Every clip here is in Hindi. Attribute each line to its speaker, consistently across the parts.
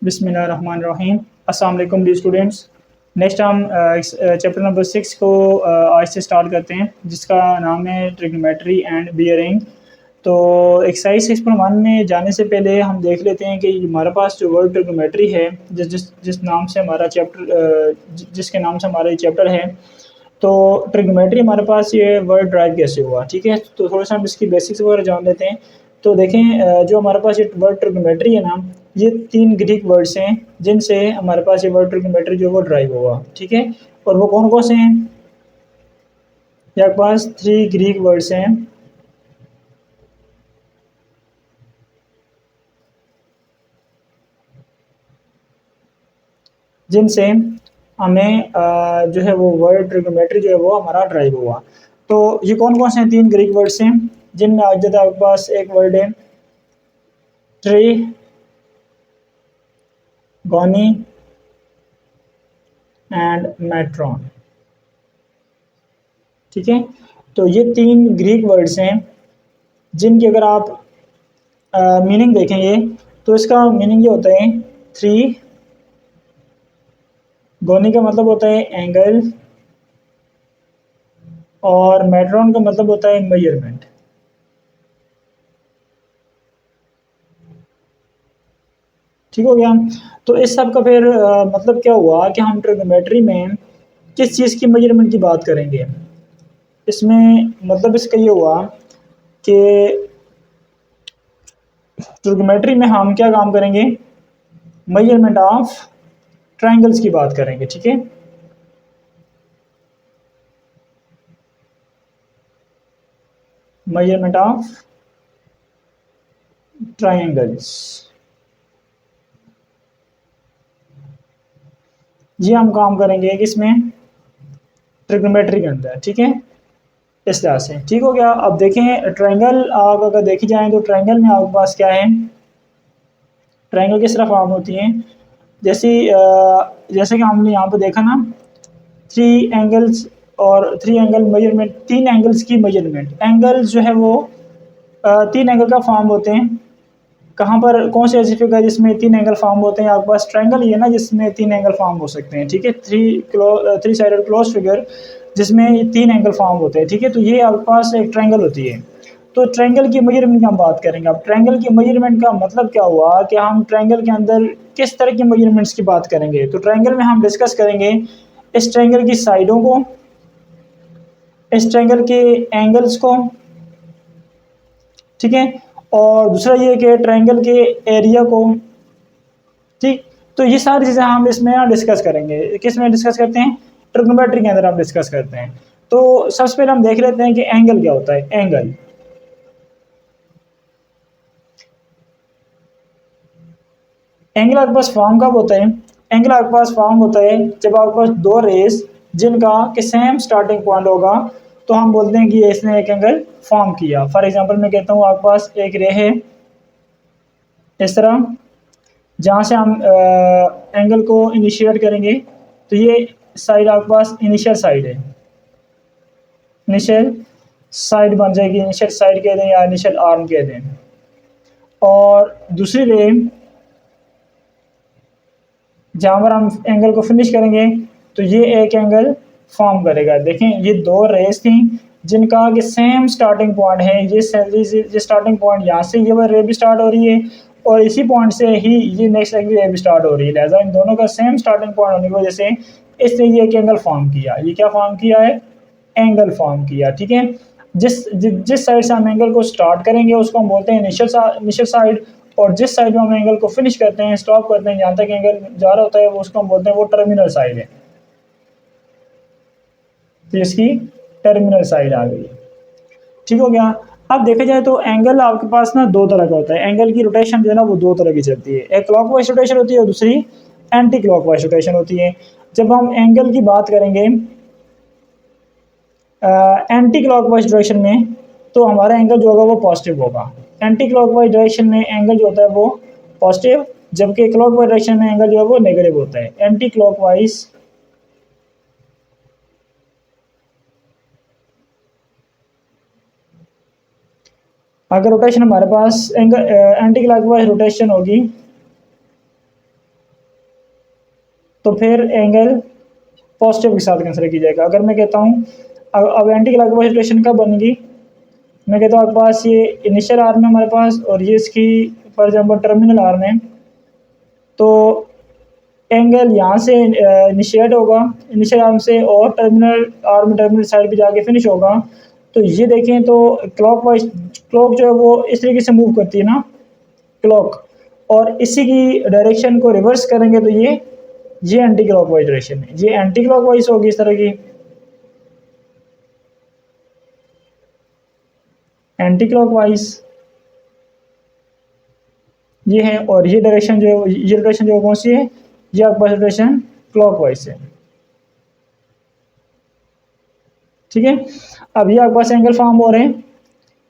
Speaker 1: बिस्मिल्लाहिर्रहमानिर्रहीम। अस्सलाम वालेकुम डी स्टूडेंट्स। नेक्स्ट हम चैप्टर नंबर 6 को आज से स्टार्ट करते हैं, जिसका नाम है ट्रिग्नोमेट्री एंड बियरिंग। तो एक्सरसाइज 6.1 में जाने से पहले हम देख लेते हैं कि हमारे पास जो वर्ड ट्रिग्नोमेट्री है, जिस जिस जिस नाम से हमारा चैप्टर जिसके नाम से हमारा ये चैप्टर है, तो ट्रिग्नोमेट्री हमारे पास ये वर्ड ड्राइव कैसे हुआ। ठीक है, तो थोड़ा सा हम इसकी बेसिक्स वगैरह जान लेते हैं। तो देखें, जो हमारे पास ये वर्ड ट्रिग्नोमेट्री है ना, ये 3 ग्रीक वर्ड्स हैं जिनसे हमारे पास ये वर्ड ट्रिग्नोमेट्री जो है वो ड्राइव हुआ। ठीक है, और वो कौन कौन से हैं? हमारे पास 3 ग्रीक वर्ड्स हैं जिनसे हमें जो है वो वर्ड ट्रिग्नोमेट्री जो है वो हमारा ड्राइव हुआ। तो ये कौन कौन से हैं? 3 ग्रीक वर्ड्स हैं जिनमें आज ज़्यादा आपके पास एक वर्ड है ट्री गोनी एंड मेट्रॉन। ठीक है, तो ये 3 ग्रीक वर्ड्स हैं जिनकी अगर आप मीनिंग देखेंगे तो इसका मीनिंग ये होता है थ्री, गोनी का मतलब होता है एंगल, और मेट्रॉन का मतलब होता है मेजरमेंट। ठीक हो गया। तो इस सब का फिर मतलब क्या हुआ कि हम ट्रिग्नोमेट्री में किस चीज़ की मेजरमेंट की बात करेंगे। इसमें मतलब इसका ये हुआ कि ट्रिग्नोमेट्री में हम क्या काम करेंगे? मेजरमेंट ऑफ ट्रायंगल्स की बात करेंगे। ठीक है, मेजरमेंट ऑफ ट्रायंगल्स, ये हम काम करेंगे किसमें? ट्रिग्नोमेट्री के अंदर। ठीक है, इस तरह से। ठीक हो गया। अब देखें, ट्रायंगल आप अगर देखी जाए तो ट्रायंगल में आपके पास क्या है? ट्रायंगल किस तरह फॉर्म होती हैं? जैसे जैसे कि हमने यहाँ पे देखा ना, 3 एंगल्स और 3 एंगल मेजरमेंट, 3 एंगल्स की मेजरमेंट। एंगल्स जो है वो 3 एंगल का फॉर्म होते हैं। कहाँ पर कौन से ऐसी फिगर जिसमें 3 एंगल फॉर्म होते हैं? आपके पास ट्रायंगल ही है ना जिसमें 3 एंगल फॉर्म हो सकते हैं। ठीक है, थ्री साइडेड क्लोज फिगर जिसमें 3 एंगल फॉर्म होते हैं। ठीक है, तो ये आपके पास एक ट्रायंगल होती है। तो ट्रायंगल की मेजरमेंट की हम बात करेंगे। अब ट्रायंगल की मेजरमेंट का मतलब क्या हुआ कि हम ट्रायंगल के अंदर किस तरह की मेजरमेंट्स की बात करेंगे। तो ट्रायंगल में हम डिस्कस करेंगे इस ट्रायंगल की साइडों को, इस ट्रायंगल के एंगल्स को। ठीक है, और दूसरा ये कि ट्रायंगल के एरिया को। ठीक, तो ये सारी चीज़ें हम इसमें डिस्कस करेंगे। किस में डिस्कस करते हैं? ट्रिग्नोमेट्री के अंदर हम डिस्कस करते हैं। तो सबसे पहले हम देख लेते हैं कि एंगल क्या होता है। एंगल, एंगल आपके पास फॉर्म कब होता है? एंगल आपके पास फॉर्म होता है जब आपके पास दो रेस जिनका कि सेम स्टार्टिंग पॉइंट होगा, तो हम बोलते हैं कि इसने एक एंगल फॉर्म किया। फॉर एग्जांपल मैं कहता हूँ आपके पास एक रे है इस तरह, जहाँ से हम एंगल को इनिशिएट करेंगे। तो ये साइड आपके पास इनिशियल साइड है, इनिशियल साइड बन जाएगी। इनिशियल साइड कह दें या इनिशियल आर्म कह दें। और दूसरी रे जहाँ पर हम एंगल को फिनिश करेंगे, तो ये एक एंगल फॉर्म करेगा। देखें, ये दो रेस थी जिनका कि सेम स्टार्टिंग पॉइंट है। ये स्टार्टिंग पॉइंट यहाँ से ये वाली रे भी स्टार्ट हो रही है, और इसी पॉइंट से ही ये नेक्स्ट रे भी स्टार्ट हो रही है। लिहाजा इन दोनों का सेम स्टार्टिंग पॉइंट होने की वजह से इसने ये एक एंगल फॉर्म किया। ये क्या फॉर्म किया है? एंगल फॉर्म किया। ठीक है, जिस साइड से हम एंगल को स्टार्ट करेंगे उसको हम बोलते हैं इनिशियल साइड, और जिस साइड में हम एंगल को फिनिश करते हैं, स्टॉप करते हैं, जहाँ तक एंगल जा रहा होता है, वो उसको हम बोलते हैं वो टर्मिनल साइड है। तो इसकी टर्मिनल साइड आ गई। ठीक हो गया। अब देखा जाए तो एंगल आपके पास ना दो तरह का होता है। एंगल की रोटेशन जो है ना वो दो तरह की चलती है। एक क्लॉकवाइज रोटेशन होती है और दूसरी एंटी क्लॉकवाइज रोटेशन होती है। जब हम एंगल की बात करेंगे एंटी क्लॉकवाइज डायरेक्शन में, तो हमारा एंगल जो होगा वो पॉजिटिव होगा। एंटी क्लॉकवाइज डायरेक्शन में एंगल जो होता है वो पॉजिटिव, जबकि क्लॉकवाइज डायरेक्शन में एंगल जो है वो नेगेटिव होता है। एंटी क्लॉकवाइज अगर रोटेशन हमारे पास एंगल एंटी क्लॉकवाइज रोटेशन होगी तो फिर एंगल पॉजिटिव के साथ कंसिडर की जाएगा। अगर मैं कहता हूँ अब एंटी क्लॉकवाइज रोटेशन कब बनेगी, मैं कहता हूँ आपके पास ये इनिशियल आर्म है हमारे पास और ये इसकी फॉर एग्जांपल टर्मिनल आर्म है, तो एंगल यहाँ से इनिशिएट होगा इनिशियल आर्म से और टर्मिनल साइड पे जाके फिनिश होगा। तो ये देखें तो क्लॉक जो है वो इस तरीके से मूव करती है ना क्लॉक, और इसी की डायरेक्शन को रिवर्स करेंगे तो ये एंटी क्लॉकवाइज डायरेक्शन है, ये एंटी क्लॉकवाइज होगी इस तरह की एंटी क्लॉकवाइज ये है, और ये डायरेक्शन जो है ये डायरेक्शन जो कौन सी है, ये आपके पास डायरेक्शन क्लॉकवाइज है। ठीक है, अब ये आपके पास एंगल फॉर्म हो रहे हैं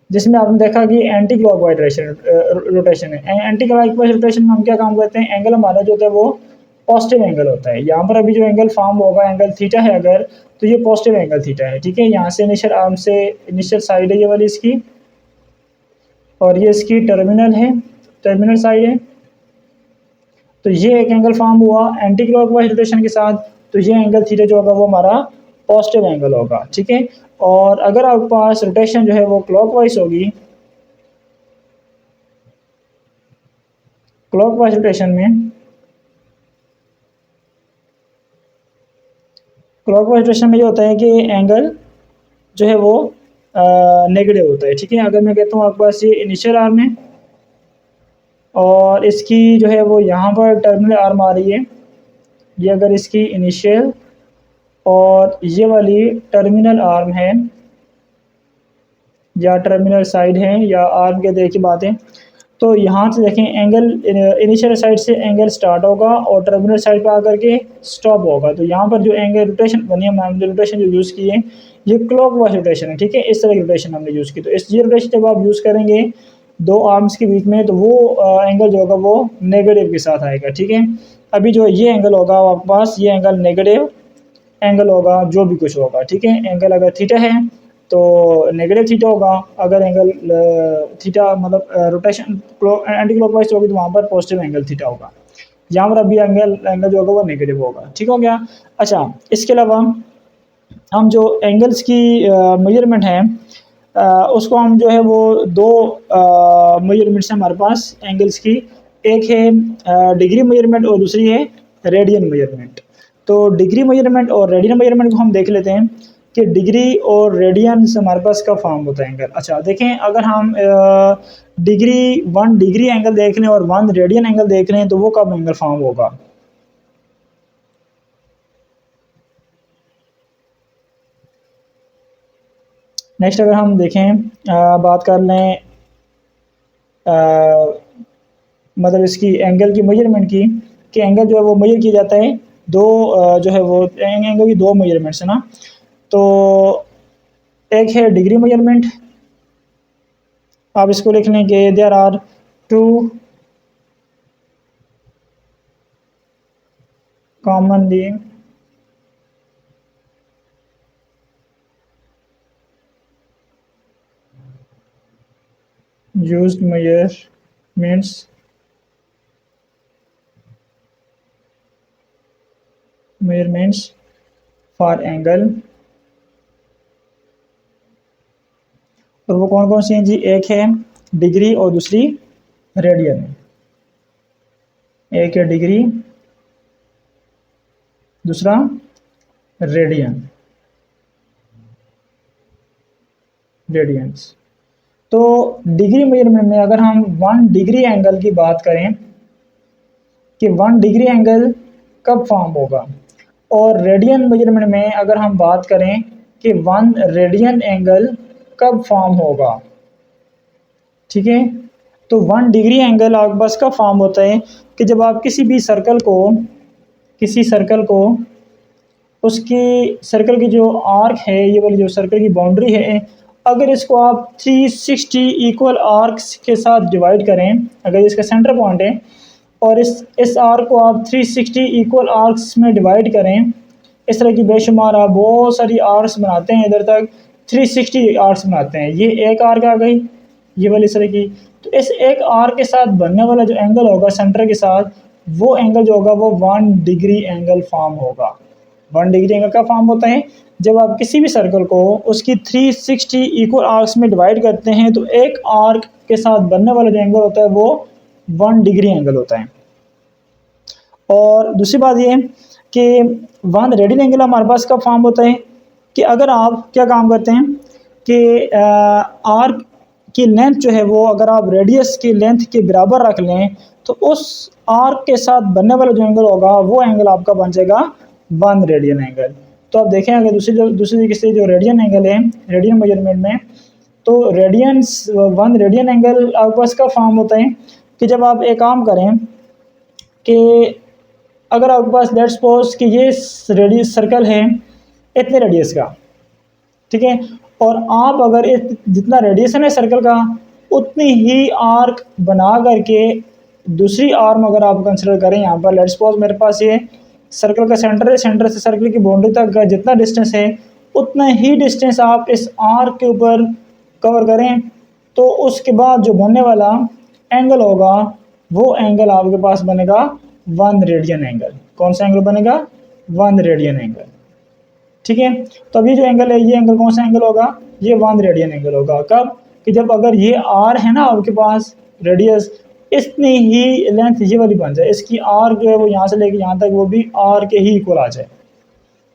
Speaker 1: जिसमें आपने देखा कि एंटी क्लॉकवाइज रोटेशन है। एंटी क्लॉकवाइज रोटेशन में हम क्या काम करते हैं, एंगल हमारा जो होता है वो पॉजिटिव एंगल होता है। यहाँ पर अभी जो एंगल फॉर्म होगा एंगल थीटा है अगर, तो ये पॉजिटिव एंगल थीटा है। ठीक है, यहाँ से इनिशियल आर्म से इनिशियल साइड है ये वाली इसकी, और ये इसकी टर्मिनल साइड है। तो ये एक एंगल फॉर्म हुआ एंटी क्लॉकवाइज रोटेशन के साथ, तो ये एंगल थीटा जो होगा वो हमारा पॉजिटिव एंगल होगा। ठीक है, और अगर आपके पास रोटेशन जो है वो क्लॉकवाइज होगी, क्लॉकवाइज रोटेशन में ये होता है कि एंगल जो है वो नेगेटिव होता है। ठीक है, अगर मैं कहता हूँ आपके पास ये इनिशियल आर्म है और इसकी जो है वो यहाँ पर टर्मिनल आर्म आ रही है, ये अगर इसकी इनिशियल और ये वाली टर्मिनल आर्म है या टर्मिनल साइड है या आर्म के देखिए बातें, तो यहाँ से देखें एंगल इनिशियल साइड से एंगल स्टार्ट होगा और टर्मिनल साइड पे आकर के स्टॉप होगा। तो यहाँ पर जो एंगल रोटेशन बनी है, हमने रोटेशन जो यूज़ की है ये क्लॉकवाइज रोटेशन है। ठीक है, इस तरह की रोटेशन हमने यूज़ की। तो इस ये रोटेशन जब आप यूज़ करेंगे दो आर्म्स के बीच में, तो वो एंगल जो होगा वो नेगेटिव के साथ आएगा। ठीक है, अभी जो ये एंगल होगा आपके पास ये एंगल नेगेटिव एंगल होगा जो भी कुछ होगा। ठीक है, एंगल अगर थीटा है तो नेगेटिव थीटा होगा, अगर एंगल थीटा मतलब रोटेशन एंटी क्लॉकवाइज होगी तो वहाँ पर पॉजिटिव एंगल थीटा होगा। यहाँ पर अभी एंगल जो होगा वो नेगेटिव होगा। ठीक हो गया। अच्छा, इसके अलावा हम जो एंगल्स की मेजरमेंट है उसको हम जो है वो दो मेजरमेंट्स हैं हमारे पास एंगल्स की, एक है डिग्री मेजरमेंट और दूसरी है रेडियन मेजरमेंट। तो डिग्री मेजरमेंट और रेडियन मेजरमेंट को हम देख लेते हैं कि डिग्री और रेडियन से हमारे पास कब फॉर्म होता है एंगल। अच्छा देखें, अगर हम वन डिग्री एंगल देख लें और वन रेडियन एंगल देख लें तो वो कब एंगल फॉर्म होगा। नेक्स्ट अगर हम देखें बात कर लें मतलब इसकी एंगल की मेजरमेंट की, कि एंगल जो है वो मेजर किया जाता है दो जो है वो एंगल की दो मेजरमेंट्स है ना। तो एक है डिग्री मेजरमेंट, आप इसको लिख लें कि there are two commonly used measurements for angle, और वो कौन कौन सी हैं जी, एक है डिग्री और दूसरी रेडियन। एक है डिग्री दूसरा रेडियंस। तो डिग्री मेजरमेंट में अगर हम 1 डिग्री एंगल की बात करें कि 1 डिग्री एंगल कब फॉर्म होगा, और रेडियन मेजरमेंट में अगर हम बात करें कि 1 रेडियन एंगल कब फॉर्म होगा। ठीक है, तो 1 डिग्री एंगल आपके पास कब फॉर्म होता है कि जब आप किसी सर्कल को उसकी सर्कल की जो आर्क है, ये वाली जो सर्कल की बाउंड्री है, अगर इसको आप 360 इक्वल आर्क्स के साथ डिवाइड करें, अगर इसका सेंटर पॉइंट है और इस आर्क को आप 360 इक्वल आर्क्स में डिवाइड करें, इस तरह की बेशुमार आप बहुत सारी आर्क्स बनाते हैं, इधर तक 360 आर्क्स बनाते हैं। ये एक आर्क आ गई ये वाली इस तरह की, तो इस एक आर्क के साथ बनने वाला जो एंगल होगा सेंटर के साथ, वो एंगल जो होगा वो 1 डिग्री एंगल फॉर्म होगा। 1 डिग्री एंगल का फॉर्म होता है जब आप किसी भी सर्कल को उसकी 360 इक्वल आर्क्स में डिवाइड करते हैं तो एक आर्क के साथ बनने वाला जो एंगल होता है वो 1 डिग्री एंगल होता है। और दूसरी बात ये कि 1 रेडियन एंगल हमारे पास कब फॉर्म होता है कि अगर आप क्या काम करते हैं कि आर्क की लेंथ जो है वो अगर आप रेडियस की लेंथ के बराबर रख लें तो उस आर्क के साथ बनने वाला जो एंगल होगा वो एंगल आपका बन जाएगा 1 रेडियन एंगल। तो आप देखें अगर दूसरी तरीके से जो रेडियन एंगल है रेडियन मेजरमेंट में, तो रेडियंस 1 रेडियन एंगल आपके पास का फॉर्म होता है कि जब आप एक काम करें कि अगर आपके पास लेट्स सपोज कि ये रेडियस सर्कल है इतने रेडियस का, ठीक है, और आप अगर जितना रेडियस है ना सर्कल का उतनी ही आर्क बना करके दूसरी आर्म अगर आप कंसिडर करें यहाँ पर लेट्स सपोज मेरे पास ये सर्कल का सेंटर है, सेंटर से सर्कल की बाउंड्री तक का जितना डिस्टेंस है उतना ही डिस्टेंस आप इस आर्क के ऊपर कवर करें तो उसके बाद जो बनने वाला एंगल होगा वो एंगल आपके पास बनेगा 1 रेडियन एंगल। कौन सा एंगल बनेगा? 1 रेडियन एंगल। ठीक है, तो अभी जो एंगल है ये एंगल कौन सा एंगल होगा? ये 1 रेडियन एंगल होगा। कब? कि जब अगर ये आर है ना आपके पास रेडियस, इतनी ही लेंथ ये वाली बन जाए, इसकी आर जो है वो यहाँ से लेके यहाँ तक वो भी आर के ही इक्वल आ जाए।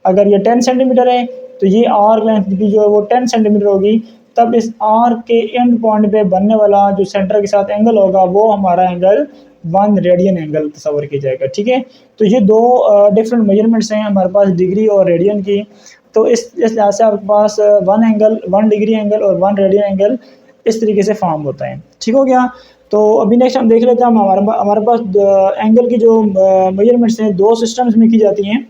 Speaker 1: अगर ये 10 सेंटीमीटर है तो ये आर लेंथ भी जो है वो 10 सेंटीमीटर होगी, तब इस आर के एंड पॉइंट पे बनने वाला जो सेंटर के साथ एंगल होगा वो हमारा एंगल 1 रेडियन एंगल तस्वर किया जाएगा। ठीक है, तो ये दो डिफरेंट मेजरमेंट्स हैं हमारे पास डिग्री और रेडियन की। तो इस लिहाज से आपके पास 1 डिग्री एंगल और 1 रेडियन एंगल इस तरीके से फॉर्म होता है। ठीक हो गया। तो अभी नेक्स्ट हम देख लेते हैं, हमारे पास एंगल की जो मेजरमेंट्स हैं दो सिस्टम्स में की जाती हैं।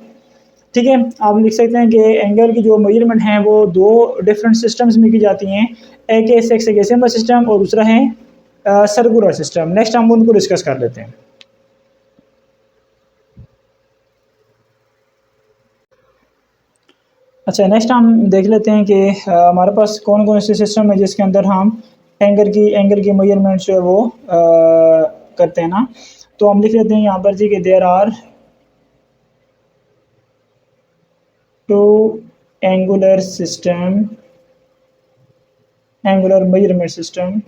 Speaker 1: ठीक है, आप लिख सकते हैं कि एंगल की जो मेजरमेंट हैं वो दो डिफरेंट सिस्टम्स में की जाती हैं। एक है सेक्सगेसिमल सिस्टम और दूसरा है सर्कुलर सिस्टम। नेक्स्ट हम उनको डिस्कस कर लेते हैं। अच्छा, नेक्स्ट हम देख लेते हैं कि हमारे पास कौन कौन से सिस्टम है जिसके अंदर हम एंगल की मेजरमेंट जो है वो करते हैं ना। तो हम लिख लेते हैं यहाँ पर जी कि there are two angular measurement system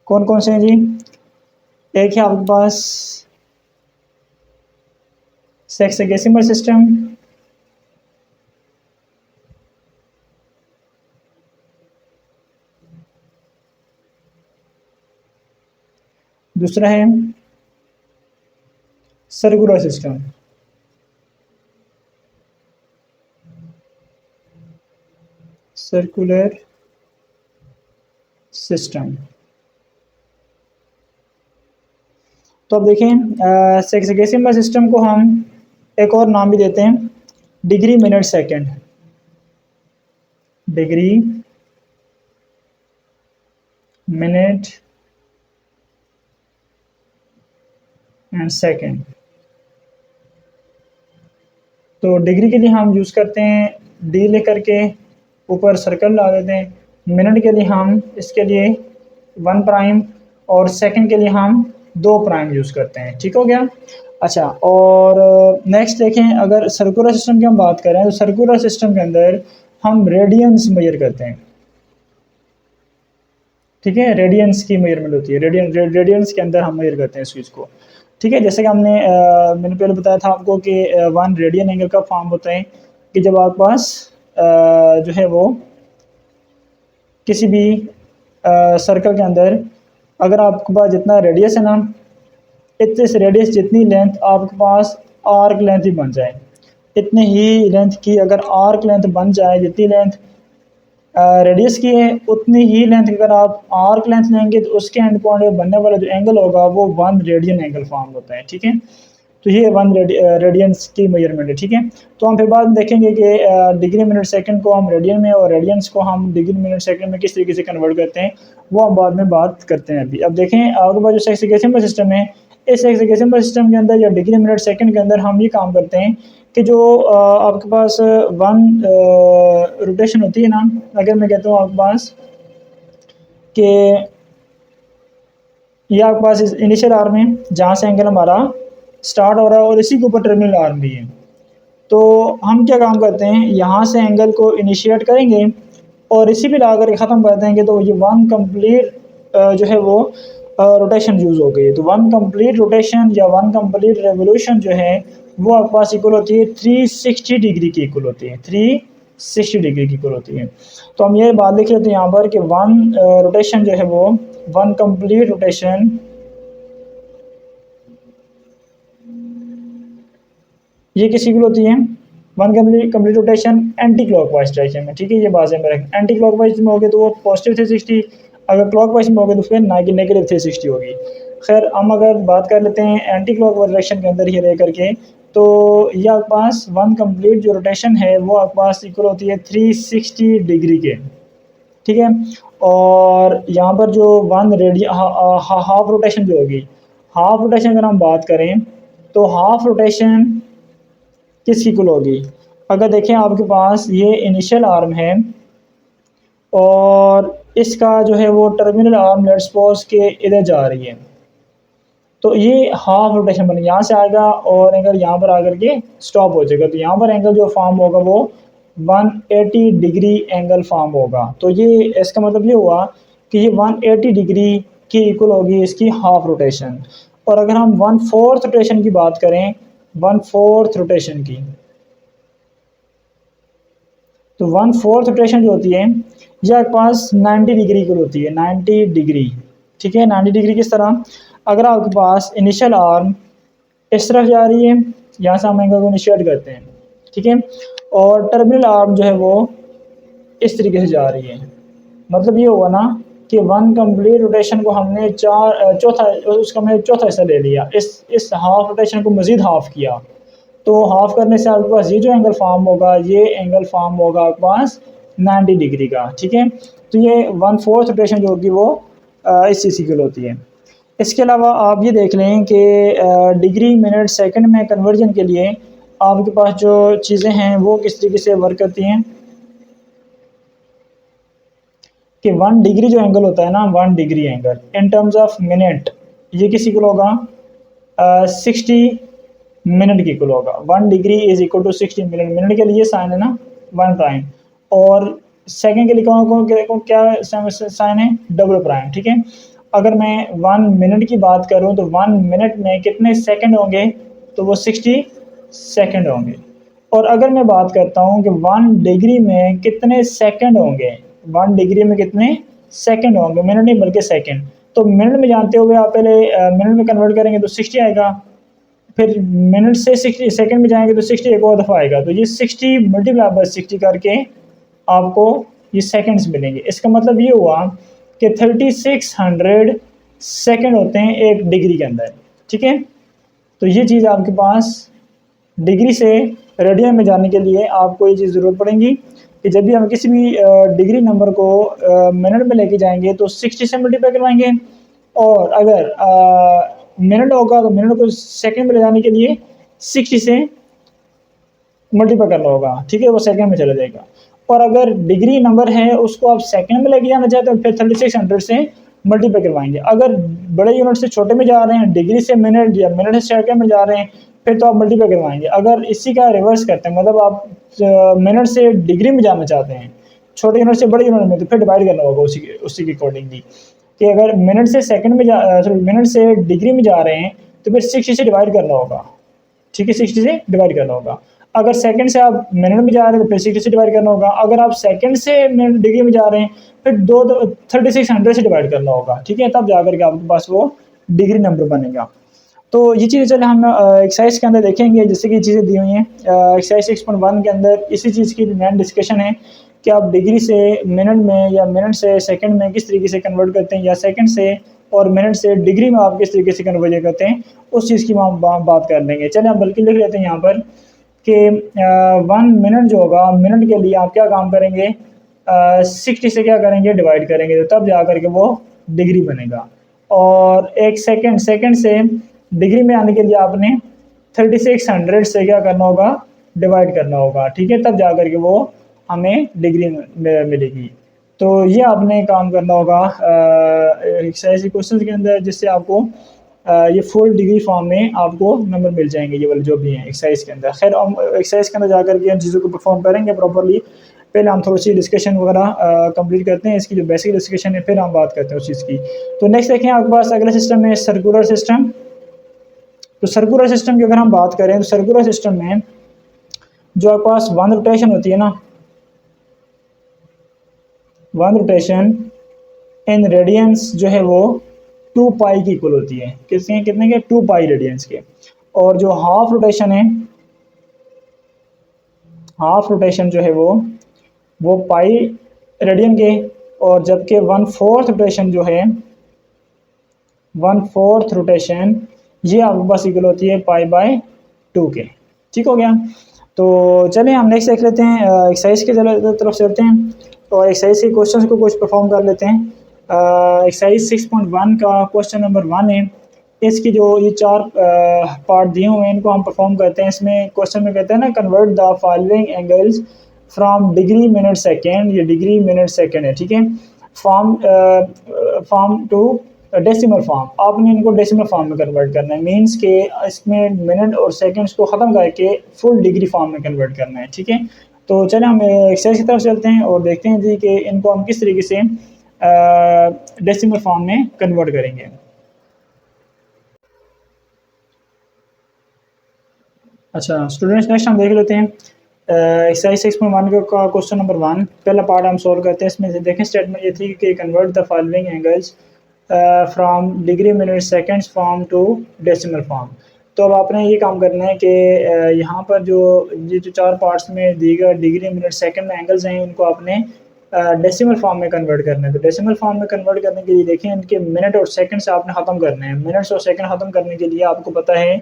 Speaker 1: कौन कौन से हैं जी? एक है आपके पास सेक्सगेसिमल सिस्टम, दूसरा है सर्कुलर सिस्टम। तो अब देखें सेक्सगेसिमल सिस्टम को हम एक और नाम भी देते हैं degree minute second. Degree minute and second. तो डिग्री के लिए हम यूज़ करते हैं डी लेकर के ऊपर सर्कल ला देते हैं। मिनट के लिए हम इसके लिए 1 प्राइम और सेकंड के लिए हम 2 प्राइम यूज़ करते हैं। ठीक हो गया। अच्छा, और नेक्स्ट देखें अगर सर्कुलर सिस्टम की हम बात करें तो सर्कुलर सिस्टम के अंदर हम रेडियंस मेजर करते हैं। ठीक है, रेडियंस की मेजरमेंट होती है, रेडियंस के अंदर हम मेजर करते हैं इस चीज़ को। ठीक है, जैसे कि मैंने पहले बताया था आपको कि 1 रेडियन एंगल का फॉर्म होता है कि जब आपके पास जो है वो किसी भी सर्कल के अंदर अगर आपके पास जितना रेडियस है ना, इतने से रेडियस जितनी लेंथ आपके पास आर्क लेंथ ही बन जाए, इतने ही लेंथ की अगर आर्क लेंथ बन जाए, जितनी लेंथ रेडियस की है उतनी ही लेंथ अगर आप आर्क लेंथ लेंगे तो उसके एंड पॉइंट में बनने वाला जो एंगल होगा वो 1 रेडियन एंगल फॉर्म होता है। ठीक है, तो ये 1 रेडियंस की मेजरमेंट है। ठीक है, तो हम फिर बाद में देखेंगे कि डिग्री मिनट सेकंड को हम रेडियन में और रेडियंस को हम डिग्री मिनट सेकंड में किस तरीके से कन्वर्ट करते हैं वो हम बाद में बात करते हैं। अभी अब देखें आपके पास जो सेक्सगेसिमल सिस्टम है, इस सेक्सगेसिमल सिस्टम के अंदर या डिग्री मिनट सेकंड के अंदर हम ये काम करते हैं कि जो आपके पास वन रोटेशन होती है ना, अगर मैं कहता हूँ आपके पास कि ये आपके पास इनिशियल आर्म है जहाँ से एंगल हमारा स्टार्ट हो रहा है और इसी के ऊपर टर्मिनल आर्म भी है। तो हम क्या काम करते हैं, यहाँ से एंगल को इनिशिएट करेंगे और इसी पे ला कर ख़त्म कर देंगे, तो ये वन कंप्लीट जो है वो रोटेशन यूज़ हो गई। तो वन कंप्लीट रोटेशन या वन कंप्लीट रेवोल्यूशन जो है वो आपके पास इक्वल होती है 360 डिग्री की इक्वल होती है, 360 डिग्री की इक्वल होती है। तो हम ये बात लिख लेते हैं यहाँ पर कि वन रोटेशन जो है वो वन कंप्लीट रोटेशन ये किस इक्वल होती है, one complete rotation anti clockwise direction में। ठीक है, ये बात है मेरे, एंटी क्लॉकवाइज में होगे तो वो पॉजिटिव 360, अगर क्लॉकवाइज में होगे तो फिर नेगेटिव 360 होगी। खैर हम अगर बात कर लेते हैं एंटी क्लॉकवाइज डायरेक्शन के अंदर ही रह करके, तो ये आपके पास वन कंप्लीट जो रोटेशन है वो आपके पास इक्वल होती है 360 डिग्री के। ठीक है, और यहाँ पर जो वन हाफ रोटेशन जो होगी, हाफ रोटेशन अगर हम बात करें तो हाफ रोटेशन किस इक्वल होगी, अगर देखें आपके पास ये इनिशियल आर्म है और इसका जो है वो टर्मिनल आर्म लेट्स सपोज के इधर जा रही है, तो ये हाफ रोटेशन बने यहाँ से आएगा और एंगल यहाँ पर आकर के स्टॉप हो जाएगा। तो यहाँ पर एंगल जो फॉर्म होगा वो 180 डिग्री एंगल फॉर्म होगा। तो ये इसका मतलब ये हुआ कि ये 180 डिग्री की इक्वल होगी इसकी हाफ रोटेशन। और अगर हम 1/4 रोटेशन की बात करें, 1/4 रोटेशन की, तो 1/4 रोटेशन जो होती है ये आपके पास 90 डिग्री की होती है, 90 डिग्री। ठीक है, 90 डिग्री किस तरह, अगर आपके पास इनिशियल आर्म इस तरफ जा रही है, यहाँ से हम एंगल को इनिशिएट करते हैं, ठीक है, और टर्मिनल आर्म जो है वो इस तरीके से जा रही है, मतलब ये हुआ ना कि वन कंप्लीट रोटेशन को हमने चौथा हिस्सा ले लिया, इस हाफ रोटेशन को मज़ीद हाफ किया, तो हाफ करने से आपके पास ये जो एंगल फॉर्म होगा, ये एंगल फॉर्म होगा आपके पास 90 डिग्री का। ठीक है, तो ये 1/4 रोटेशन जो होगी वो इस चीज़ की होती है। इसके अलावा आप ये देख लें कि डिग्री मिनट सेकंड में कन्वर्जन के लिए आपके पास जो चीज़ें हैं वो किस तरीके से वर्क करती हैं कि 1 डिग्री जो एंगल होता है ना, 1 degree angle in terms of minute ये किस इक्वल होगा, 60 मिनट की इक्वल होगा। 1 degree is equal to 60 minute, minute के लिए साइन है ना 1 प्राइम, और सेकंड के लिए क्या साइन है, डबल प्राइम। ठीक है, अगर मैं 1 मिनट की बात करूं तो 1 मिनट में कितने सेकंड होंगे, तो वो 60 सेकंड होंगे। और अगर मैं बात करता हूं कि 1 डिग्री में कितने सेकंड होंगे, 1 डिग्री में कितने सेकंड होंगे, मिनट नहीं बल्कि सेकंड, तो मिनट में जानते हुए आप पहले मिनट में कन्वर्ट करेंगे तो 60 आएगा, फिर मिनट से 60 सेकंड में जाएंगे तो 60 एक और दफ़ा आएगा, तो ये 60 मल्टीप्लाई बाय 60 करके आपको ये सेकंड्स मिलेंगे। इसका मतलब ये हुआ कि 3600 सेकंड होते हैं 1 डिग्री के अंदर। ठीक है, तो ये चीज़ आपके पास डिग्री से रेडियन में जाने के लिए आपको ये चीज़ ज़रूरत पड़ेगी कि जब भी हम किसी भी डिग्री नंबर को मिनट में लेके जाएंगे तो 60 से मल्टीप्लाई करवाएंगे, और अगर मिनट होगा तो मिनट को सेकंड में ले जाने के लिए 60 से मल्टीप्लाई करना होगा। ठीक है, वो सेकंड में चला जाएगा। और अगर डिग्री नंबर है उसको आप सेकंड में लेके जाना चाहते हैं फिर 3600 से मल्टीप्लाई करवाएंगे। अगर बड़े यूनिट से छोटे में जा रहे हैं, डिग्री से मिनट या मिनट से सेकंड में जा रहे हैं, फिर तो आप मल्टीप्लाई करवाएंगे। अगर इसी का रिवर्स करते हैं, मतलब आप मिनट से डिग्री में जाना चाहते हैं छोटे यूनिट से बड़े यूनिट में, तो फिर डिवाइड करना होगा उसी के अकॉर्डिंगली कि अगर मिनट से सेकंड में मिनट से डिग्री में जा रहे हैं तो फिर 60 से डिवाइड करना होगा। ठीक है, 60 से डिवाइड करना होगा। अगर सेकंड से आप मिनट में जा रहे हैं तो फिर 60 से डिवाइड करना होगा। अगर आप सेकंड से मिनट डिग्री में जा रहे हैं फिर 3600 से डिवाइड करना होगा। ठीक है, तब जाकर के आपके पास वो डिग्री नंबर बनेगा। तो ये चीज़ें चले हम एक्सरसाइज के अंदर देखेंगे, जैसे कि चीज़ें दी हुई हैं एक्सरसाइज 6.1 के अंदर इसी चीज़ की मेन डिस्कशन है कि आप डिग्री से मिनट में या मिनट से सेकंड में किस तरीके से कन्वर्ट करते हैं, या सेकंड से और मिनट से डिग्री में आप किस तरीके से कन्वर्ट करते हैं, उस चीज़ की हम बात कर लेंगे। चलिए हम बल्कि लिख लेते हैं यहाँ पर कि 1 मिनट जो होगा, मिनट के लिए आप क्या काम करेंगे, 60 से क्या करेंगे, डिवाइड करेंगे, तो तब जा करके वो डिग्री बनेगा। और एक सेकंड से डिग्री में आने के लिए आपने 3600 से क्या करना होगा, डिवाइड करना होगा, ठीक है, तब जा कर के वो हमें डिग्री मिलेगी। तो ये आपने काम करना होगा एक्सरसाइज क्वेश्चन के अंदर, जिससे आपको ये फुल डिग्री फॉर्म में आपको नंबर मिल जाएंगे, ये वाले जो भी हैं एक्सरसाइज के अंदर। खैर हम एक्सरसाइज के अंदर जाकर के इन चीज़ों को परफॉर्म करेंगे प्रॉपरली। पहले हम थोड़ी सी डिस्कशन वगैरह कंप्लीट करते हैं, इसकी जो बेसिक डिस्कशन है, फिर हम बात करते हैं उस चीज़ की। तो नेक्स्ट देखें आपके पास अगला सिस्टम है सर्कुलर सिस्टम। तो सर्कुलर सिस्टम की अगर हम बात करें तो सर्कुलर सिस्टम में जो आपके पास वन रोटेशन होती है ना, वन रोटेशन इन रेडियंस जो है वो 2 पाई की इक्वल होती है। कितने के 2 पाई रेडियंस के। और जो हाफ रोटेशन है, हाफ रोटेशन जो है वो पाई रेडियन के। और जबकि 1/4 रोटेशन जो है, 1/4 रोटेशन ये आपके पास इक्वल होती है पाई/2 के। ठीक हो गया। तो चलिए हम नेक्स्ट देख लेते हैं, एक्सरसाइज की तरफ चलते हैं और एक्सरसाइज के क्वेश्चंस को कुछ परफॉर्म कर लेते हैं। एक्सरसाइज 6.1 का क्वेश्चन नंबर 1 है। इसकी जो ये 4 पार्ट दिए हुए हैं, इनको हम परफॉर्म करते हैं। इसमें क्वेश्चन में कहते हैं ना, convert the following angles from degree minute second, ये डिग्री मिनट सेकेंड है, ठीक है, फॉर्म टू डेसिमल फॉर्म। आपने इनको डेसिमल फॉर्म में कन्वर्ट करना है, मींस के इसमें मिनट और सेकंड्स को ख़त्म करके फुल डिग्री फॉर्म में कन्वर्ट करना है, ठीक है। तो चलिए हम एक्सरसाइज की तरफ चलते हैं और देखते हैं जी कि इनको हम किस तरीके से डेसिमल फॉर्म में कन्वर्ट करेंगे। अच्छा स्टूडेंट्स, नेक्स्ट हम देख लेते हैं एक्सरसाइज 6.1 का क्वेश्चन नंबर 1। पहला पार्ट हम सॉल्व करते हैं। इसमें से देखें स्टेटमेंट ये थी कि convert the following angles from degree minute seconds form to decimal form. तो अब आपने ये काम करना है कि यहाँ पर जो ये जो 4 पार्ट्स में दी गई डिग्री मिनट सेकंड में एंगल्स हैं, उनको आपने डेसिमल फॉर्म में कन्वर्ट करना है। तो डेसिमल फॉर्म में कन्वर्ट करने के लिए देखें इनके मिनट और सेकंड से आपने ख़त्म करने हैं। मिनट्स और सेकंड ख़त्म करने के लिए आपको पता है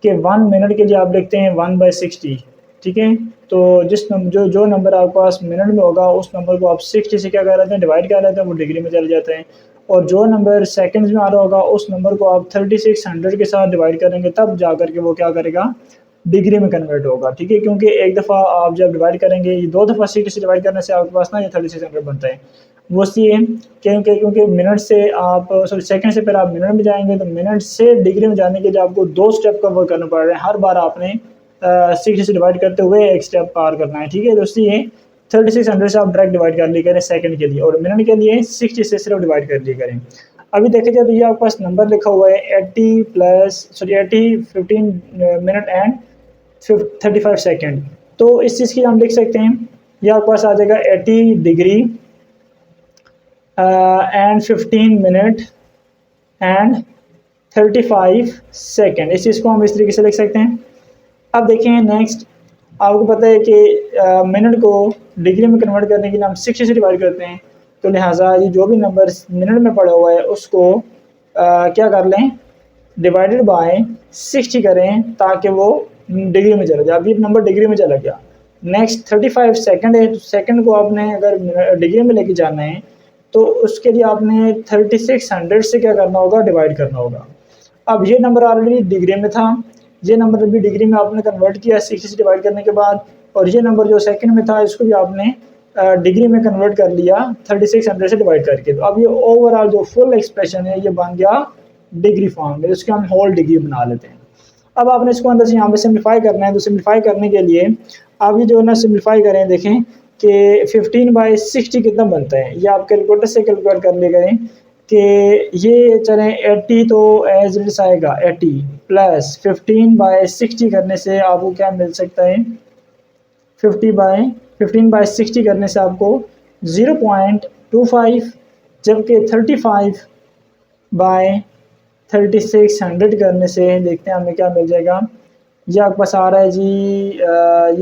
Speaker 1: कि 1 मिनट के लिए आप लिखते हैं 1/60, ठीक है। तो जो नंबर आपके पास मिनट में होगा, उस नंबर को आप 60 से क्या कर लेते हैं, डिवाइड कर लेते हैं, वो डिग्री में चले जाते हैं। और जो नंबर सेकंड्स में आ रहा होगा, उस नंबर को आप 3600 के साथ डिवाइड करेंगे, तब जा कर के वो क्या करेगा, डिग्री में कन्वर्ट होगा, ठीक है। क्योंकि एक दफ़ा आप जब डिवाइड करेंगे, ये 2 दफ़ा 60 से डिवाइड करने से आपके पास ना ये 3600 बनता है। वो इसलिए क्योंकि मिनट से आप सॉरी सेकंड से पहले आप मिनट में जाएंगे, तो मिनट से डिग्री में जाने के लिए आपको 2 स्टेप कवर करना पड़ रहा है। हर बार आपने 60 से डिवाइड करते हुए एक स्टेप पार करना है, ठीक है। तो इसलिए 3600 से आप डायरेक्ट डिवाइड कर लिया करें सेकंड के लिए, और मिनट के लिए 60 से सिर्फ डिवाइड कर लिया करें। अभी देखा जाए तो ये आपके पास नंबर लिखा हुआ है 80 15 मिनट एंड 35 सेकेंड। तो इस चीज़ की हम लिख सकते हैं, ये आपके पास आ जाएगा 80 degree and 15 minute and 35 second. इस चीज़ को हम इस तरीके से लिख सकते हैं। अब देखें नेक्स्ट, आपको पता है कि मिनट को डिग्री में कन्वर्ट करने के लिए हम 60 से डिवाइड करते हैं। तो लिहाजा ये जो भी नंबर मिनट में पड़ा हुआ है उसको क्या कर लें, डिवाइडेड बाय 60 करें, ताकि वो डिग्री में चला जाए। अब ये नंबर डिग्री में चला गया। नेक्स्ट 35 सेकंड है, तो सेकंड को आपने अगर डिग्री में लेके जाना है, तो उसके लिए आपने 3600 से क्या करना होगा, डिवाइड करना होगा। अब ये नंबर ऑलरेडी डिग्री में था, ये नंबर भी डिग्री में आपने कन्वर्ट किया 60 से डिवाइड करने के बाद, और ये नंबर जो सेकंड में था इसको भी आपने डिग्री में कन्वर्ट कर लिया 3600 से डिवाइड करके। तो अब ये ओवरऑल जो फुल एक्सप्रेशन है ये बन गया डिग्री फॉर्म में, इसके हम होल डिग्री बना लेते हैं। अब आपने इसको अंदर से यहाँ पे सिम्प्लीफाई करना है। तो सिम्प्लीफाई करने के लिए आप ये जो है ना सिम्प्लीफाई करें, देखें कि 15/60 कितना बनता है। ये आप कैलकुलेटर से कैलकुलेट कर ले करें कि ये चलें 80 तो एज इट आएगा 80 प्लस 15/60 करने से आपको क्या मिल सकता है, 15/60 करने से आपको 0.25, जबकि 35/3600 करने से देखते हैं हमें क्या मिल जाएगा। ये आपके पास आ रहा है जी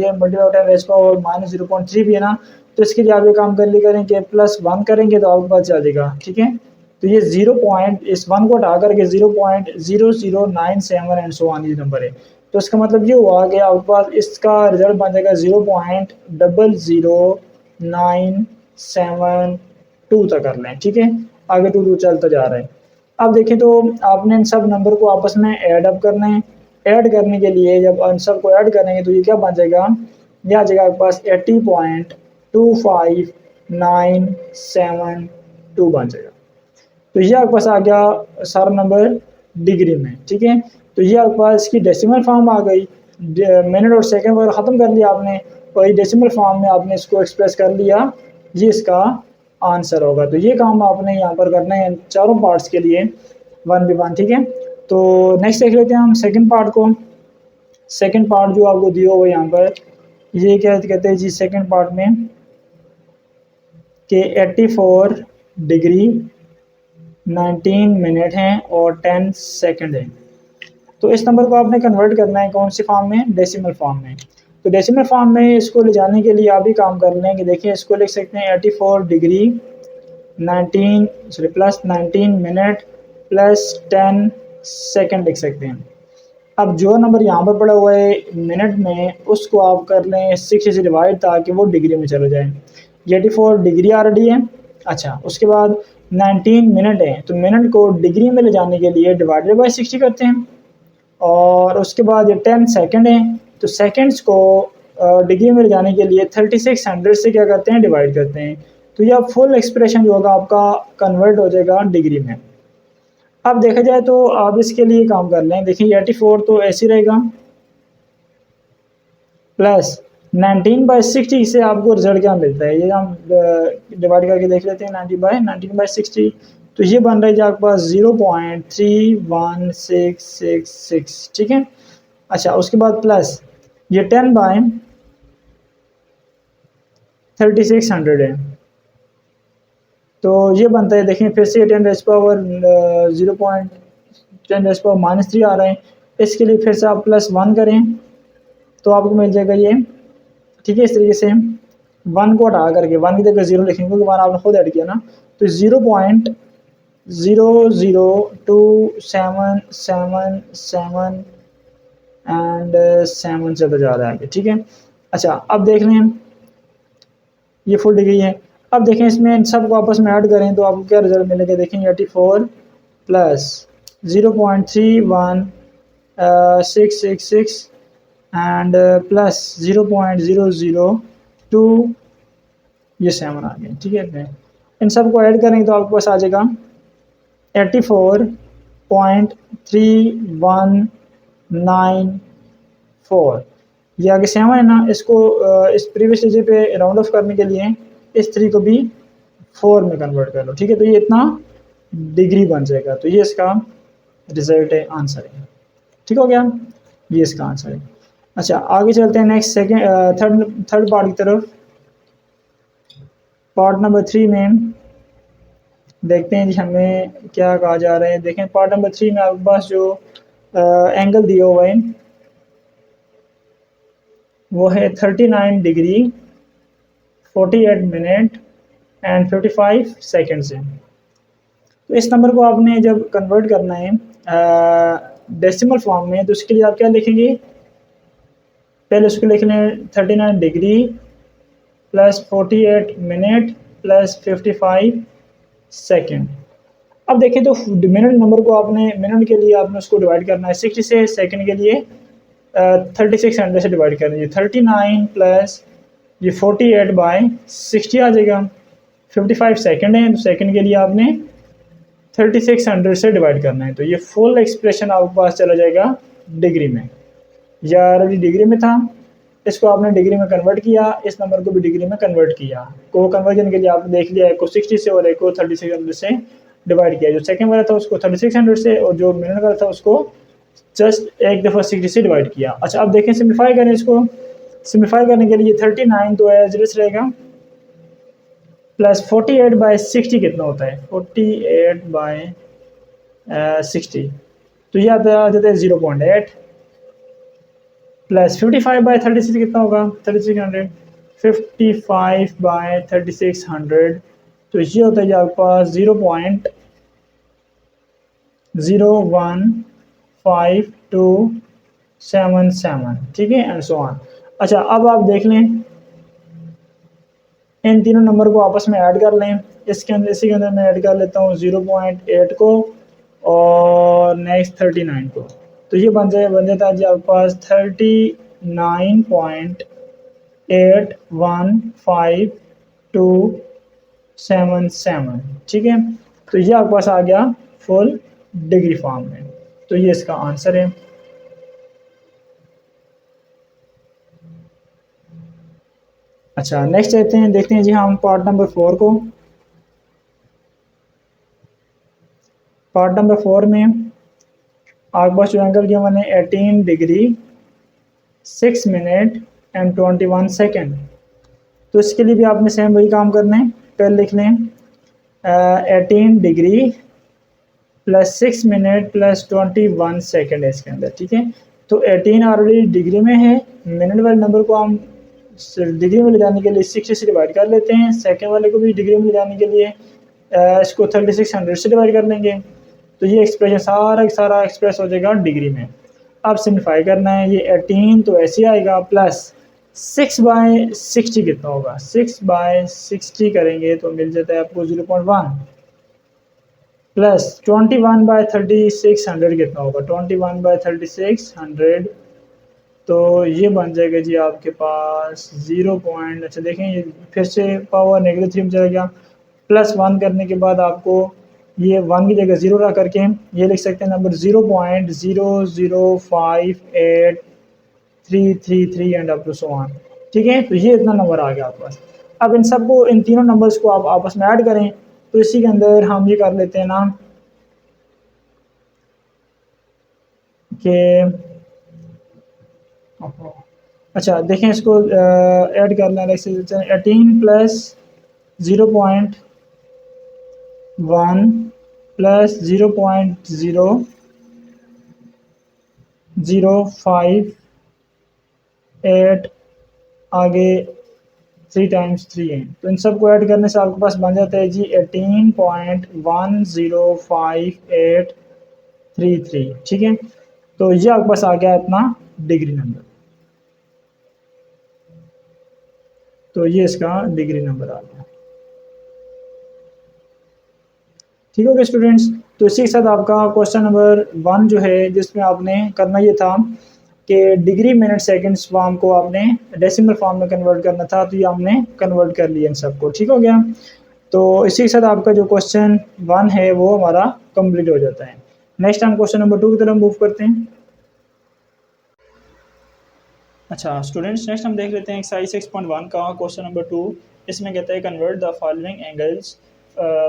Speaker 1: ये मल्टीप्लाई रेस पावर -0.3 भी है ना। तो इसके लिए आप ये काम कर ली करें कि +1 करेंगे तो आपके पास आ जाएगा, ठीक है। तो ये 0. इस 1 को हटा करके 0.0097 एंड सो ऑन ये नंबर है। तो इसका मतलब ये हुआ कि आपके पास इसका रिजल्ट बन जाएगा 0.00972 तक कर लें, ठीक है। आगे 2 चलता जा रहा है। अब देखें तो आपने इन सब नंबर को आपस में ऐड अप करना है। ऐड करने के लिए जब इन सबको ऐड करेंगे तो ये क्या बन जाएगा, ये आ जाएगा आपके पास 80.25972 बन जाएगा। तो ये आपके पास आ गया सारा नंबर डिग्री में, ठीक है। तो ये आपके पास इसकी डेसिमल फॉर्म आ गई, मिनट और सेकंड वगैरह ख़त्म कर लिया आपने और ये डेसिमल फॉर्म में आपने इसको एक्सप्रेस कर लिया, ये इसका आंसर होगा। तो ये काम आपने यहाँ पर करना है चारों पार्ट्स के लिए 1 by 1, ठीक है। तो नेक्स्ट देख लेते हैं हम सेकंड पार्ट को। सेकंड पार्ट जो आपको दिया हुआ यहाँ पर, ये क्या कहते हैं जी सेकंड पार्ट में कि 84 डिग्री 19 मिनट हैं और 10 सेकंड है। तो इस नंबर को आपने कन्वर्ट करना है कौन सी फॉर्म में, डेसिमल फॉर्म में। तो डेसिमल फॉर्म में इसको ले जाने के लिए आप भी काम कर लें कि देखिए इसको लिख सकते हैं 84 degree 19 plus 19 minute plus 10 second लिख सकते हैं। अब जो नंबर यहाँ पर पड़ा हुआ है मिनट में, उसको आप कर लें 60 से डिवाइड ताकि वो डिग्री में चला जाए। 84 डिग्री ऑलरेडी है। अच्छा, उसके बाद 19 मिनट है, तो मिनट को डिग्री में ले जाने के लिए डिवाइडेड बाय 60 करते हैं। और उसके बाद ये 10 सेकंड है, तो सेकंड्स को डिग्री में ले जाने के लिए 3600 से क्या करते हैं, डिवाइड करते हैं। तो यह फुल एक्सप्रेशन जो होगा आपका कन्वर्ट हो जाएगा डिग्री में। अब देखा जाए तो आप इसके लिए काम कर लें, देखिए 84 तो ऐसे रहेगा प्लस 19/60 से आपको रिजल्ट क्या मिलता है, ये हम डिवाइड करके देख लेते हैं। 19/60 तो ये बन रहा है आपके पास 0.31666, ठीक है। अच्छा, उसके बाद प्लस ये 10/3600 है, तो ये बनता है देखिए फिर से 10⁻⁻³ आ रहा है। इसके लिए फिर से आप +1 करें तो आपको मिल जाएगा ये, ठीक है। इस तरीके से 1 को हटा करके 1 की जगह 0 लिखेंगे क्योंकि 1 आपने खुद ऐड किया ना, तो 0.00277 एंड 7 चलता जा रहा है आगे, ठीक है। अच्छा, अब देख लें ये फुल डिग्री है। अब देखें इसमें इन सब को आपस में ऐड करें तो आपको क्या रिजल्ट मिलेगा, देखें 84 प्लस 0.31666 एंड प्लस 0.002 ये 7 आ गए, ठीक है। इन सब को ऐड करेंगे तो आपके पास आ जाएगा 84.3194। ये आगे 7 है ना, इसको इस प्रीवियस डिजिट पे राउंड ऑफ करने के लिए इस 3 को भी 4 में कन्वर्ट कर लो, ठीक है। तो ये इतना डिग्री बन जाएगा। तो ये इसका रिजल्ट है, आंसर है, ठीक हो गया, ये इसका आंसर है। अच्छा, आगे चलते हैं नेक्स्ट थर्ड पार्ट की तरफ। पार्ट नंबर 3 में देखते हैं जी हमें क्या कहा जा रहा है। देखें पार्ट नंबर 3 में आपके पास जो एंगल दिया हुआ है वो है 39 डिग्री 48 मिनट एंड 55 सेकेंड्स है। तो इस नंबर को आपने जब कन्वर्ट करना है डेसिमल फॉर्म में, तो उसके लिए आप क्या लिखेंगे, पहले उसको लिख लें 39 degree plus 48 minute plus 55 second. अब देखें तो मिनट नंबर को आपने मिनट के लिए आपने उसको डिवाइड करना है 60 से, सेकेंड के लिए 3600 से डिवाइड करना है। 39 प्लस ये 48/60 आ जाएगा। 55 सेकेंड है, तो सेकेंड के लिए आपने 3600 से डिवाइड करना है। तो ये फुल एक्सप्रेशन आपके पास चला जाएगा डिग्री में, या ऑलरेडी डिग्री में था, इसको आपने डिग्री में कन्वर्ट किया, इस नंबर को भी डिग्री में कन्वर्ट किया। को कन्वर्जन के लिए आपने देख लिया, एक को 60 से और एक को 3600 से डिवाइड किया। जो सेकंड वाला था उसको 3600 से और जो मिनट वाला था उसको जस्ट एक दफ़ा 60 से डिवाइड किया। अच्छा, अब देखें सिम्प्लीफाई करें इसको। सिम्प्लीफाई करने के लिए 39 तो एज इट इज रहेगा प्लस 48/60 कितना होता है, 48/60 तो ये आता जाता है 0.8 प्लस 55/36 कितना होगा 3600, 55/3600 तो ये होता है आपके पास 0.015277, ठीक है, एंड सो ऑन। अच्छा, अब आप देख लें इन तीनों नंबर को आपस में ऐड कर लें। इसके अंदर इसी के अंदर मैं ऐड कर लेता हूँ 0.8 को और नेक्स्ट 39 को। तो ये बन जाता है जी आपके पास 39.81527, ठीक है। तो ये आपके पास आ गया फुल डिग्री फॉर्म में, तो ये इसका आंसर है। अच्छा नेक्स्ट देखते हैं जी हम पार्ट नंबर 4 को। पार्ट नंबर 4 में आपके पास जो एंगल गिवन है 18 डिग्री 6 मिनट एंड 21 सेकेंड। तो इसके लिए भी आपने सेम वही काम करना है, पहले लिख लें 18 degree plus 6 minute plus 21 second है इसके अंदर, ठीक है। तो 18 ऑलरेडी डिग्री में है, मिनट वाले नंबर को हम डिग्री में ले जाने के लिए 60 से डिवाइड कर लेते हैं, सेकेंड वाले को भी डिग्री में ले जाने के लिए इसको 3600 से डिवाइड कर लेंगे। तो ये एक्सप्रेशन सारा का सारा एक्सप्रेस हो जाएगा डिग्री में। अब सिम्प्लीफाई करना है, ये 18 तो ऐसे आएगा प्लस 6/60 कितना होगा, 6/60 करेंगे तो मिल जाता है आपको 0.1 प्लस 21/3600 कितना होगा, 21/3600 तो ये बन जाएगा जी आपके पास 0 पॉइंट, अच्छा देखें ये फिर से पावर -3 में चला गया, +1 करने के बाद आपको ये 1 की जगह 0 रख करके ये लिख सकते हैं number 0.0058333 and up to so on, ठीक है। तो ये इतना नंबर आ गया आपके पास। अब इन सबको इन तीनों नंबर्स को आप आपस में ऐड करें, तो इसी के अंदर हम ये कर लेते हैं ना कि अच्छा देखें इसको ऐड करना है, 18 प्लस 0.1 प्लस 0.005 आगे 3 टाइम्स 3 है, तो इन सब को ऐड करने से आपके पास बन जाता है जी 18.105833, ठीक है। तो ये आपके पास आ गया इतना डिग्री नंबर, तो ये इसका डिग्री नंबर आ गया, ठीक हो गया स्टूडेंट्स। तो इसी के साथ आपका क्वेश्चन नंबर 1 जो है जिसमें आपने करना ये था कि डिग्री मिनट सेकंड्स फॉर्म को आपने डेसिमल फॉर्म में कन्वर्ट करना था, तो ये हमने कन्वर्ट कर लिया इन सबको, ठीक हो गया। तो इसी के साथ आपका जो क्वेश्चन 1 है वो हमारा कंप्लीट हो जाता है। नेक्स्ट हम क्वेश्चन नंबर 2 की तरफ मूव करते हैं। अच्छा स्टूडेंट्स नेक्स्ट हम देख लेते हैं एक्सरसाइज 6.1 का क्वेश्चन नंबर 2। इसमें कहता है convert the following angles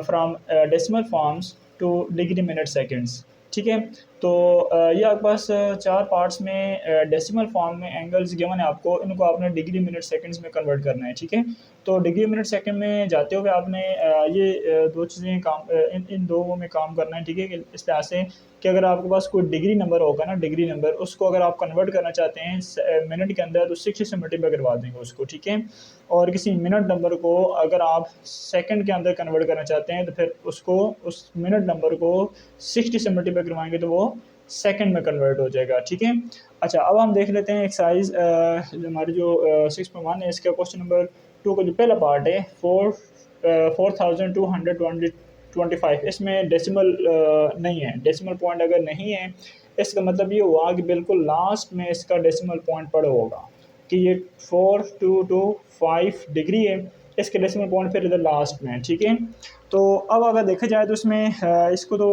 Speaker 1: from decimal forms two degree minute seconds, ठीक है। तो ये आपके पास 4 पार्ट्स में डेसिमल फॉर्म में एंगल्स गिवन है आपको, इनको आपने डिग्री मिनट सेकंड्स में कन्वर्ट करना है, ठीक है। तो डिग्री मिनट सेकंड में जाते हुए आपने ये दो चीज़ें काम इन दो में काम करना है, ठीक है। इस तरह से कि अगर आपके पास कोई डिग्री नंबर होगा ना, डिग्री नंबर उसको अगर आप कन्वर्ट करना चाहते हैं मिनट के अंदर तो 60 से मल्टीप्लाई करवा देंगे उसको, ठीक है। और किसी मिनट नंबर को अगर आप सेकंड के अंदर कन्वर्ट करना चाहते हैं तो फिर उसको उस मिनट नंबर को 60 से मल्टीप्लाई करवाएंगे तो वो सेकंड में कन्वर्ट हो जाएगा, ठीक है। अच्छा अब हम देख लेते हैं एक्सरसाइज हमारी जो 6.1 है इसका क्वेश्चन नंबर 2 का जो पहला पार्ट है 4225, इसमें डेसिमल नहीं है, डेसिमल पॉइंट अगर नहीं है इसका मतलब ये हुआ कि बिल्कुल लास्ट में इसका डेसिमल पॉइंट पड़ा होगा कि ये 4225 डिग्री है, इसके डेसिमल पॉइंट फिर इधर लास्ट में है, ठीक है। तो अब अगर देखा जाए तो इसमें इसको तो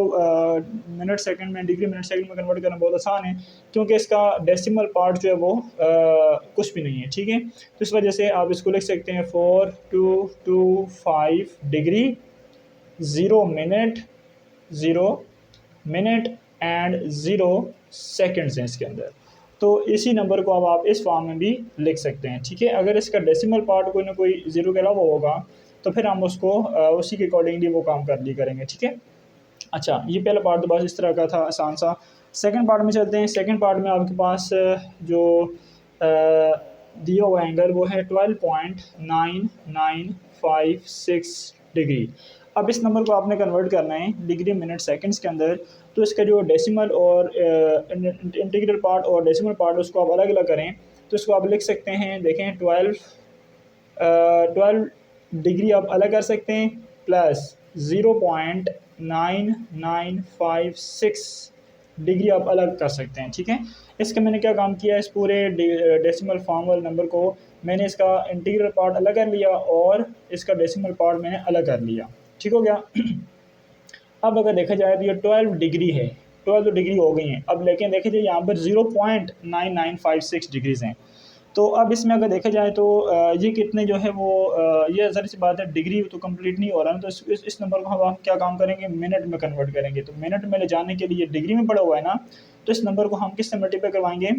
Speaker 1: मिनट सेकंड में डिग्री मिनट सेकंड में कन्वर्ट करना बहुत आसान है, क्योंकि इसका डेसिमल पार्ट जो है वो कुछ भी नहीं है, ठीक है। तो इस वजह से आप इसको लिख सकते हैं 4225 डिग्री 0 मिनट एंड 0 सेकेंड्स हैं इसके अंदर। तो इसी नंबर को अब आप इस फॉर्म में भी लिख सकते हैं, ठीक है। अगर इसका डेसिमल पार्ट कोई ना कोई 0 के अलावा होगा तो फिर हम उसको उसी के अकॉर्डिंगली वो काम कर ली करेंगे, ठीक है। अच्छा ये पहला पार्ट तो बस इस तरह का था आसान सा। सेकंड पार्ट में चलते हैं। सेकंड पार्ट में आपके पास जो दिया हुआ एंगल वो है 12.9956 डिग्री। अब इस नंबर को आपने कन्वर्ट करना है डिग्री मिनट सेकंड्स के अंदर, तो इसका जो डेसिमल और इंटीग्रल पार्ट और डेसिमल पार्ट उसको आप अलग अलग करें तो इसको आप लिख सकते हैं, देखें 12 डिग्री आप अलग कर सकते हैं प्लस 0.9956 डिग्री आप अलग कर सकते हैं, ठीक है। इसका मैंने क्या काम किया, इस पूरे डेसिमल फॉर्म वाले नंबर को मैंने इसका इंटीग्रल पार्ट अलग कर लिया और इसका डेसिमल पार्ट मैंने अलग कर लिया, ठीक हो गया। अब अगर देखा जाए तो ये 12 डिग्री है, 12 डिग्री हो गई हैं अब, लेकिन देखिए यहाँ पर 0.9956 डिग्रीज़ हैं। तो अब इसमें अगर देखा जाए तो ये कितने जो है वो ये ज़रा सी बात है, डिग्री तो कंप्लीट नहीं हो रहा है, तो इस नंबर को हम क्या काम करेंगे, मिनट में कन्वर्ट करेंगे। तो मिनट में ले जाने के लिए डिग्री में पड़ा हुआ है ना, तो इस नंबर को हम किससे मल्टीप्लाई करवाएंगे,